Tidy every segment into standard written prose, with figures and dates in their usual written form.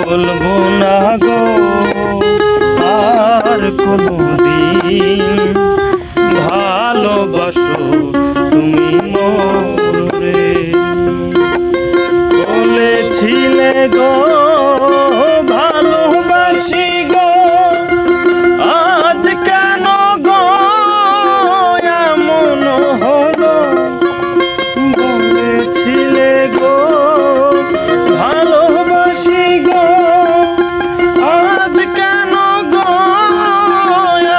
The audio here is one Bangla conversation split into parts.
বলবো না গো আর কোনদিন ভালোবাসো তুমি মোরে। বলেছিলে গো ভালোবাসি গো, আজ কেন গো এমন হলো। বলেছিলে গো ভালোবাসি গো, আজ কেন গো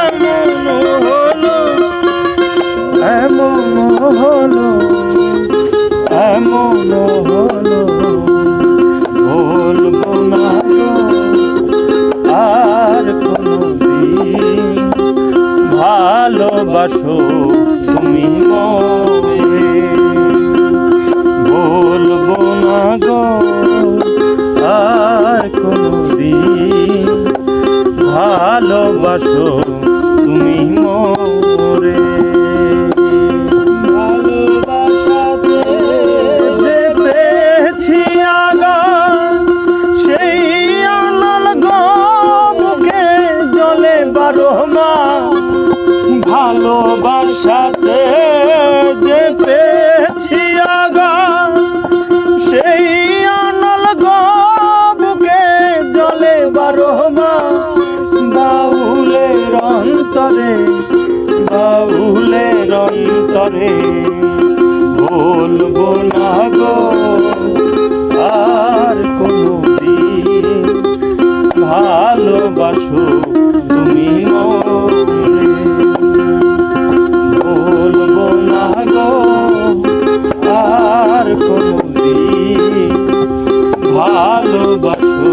এমন হলো। এমন হলো, এমন হলো, বলবো না গো আর কোনদিন ভালোবাসো তুমি মোরে। বলবো না গো আর কোনদিন ভালোবাসো তুমি মোরে। ভালোবাসাতে যে পেয়েছি আঘাত, সেই আনল গো বুকে জলে 12 মাস। ভালোবাসাতে যে পেয়েছি আঘাত, সেই আনল গো বুকে জলে 12 মাস। বাউলের অন্তরে, বাউলের অন্তরে বলবো না গো আর কোনদিন ভালোবাসো তুমি মোরে। বলবো না গো আর কোনদিন ভালোবাসো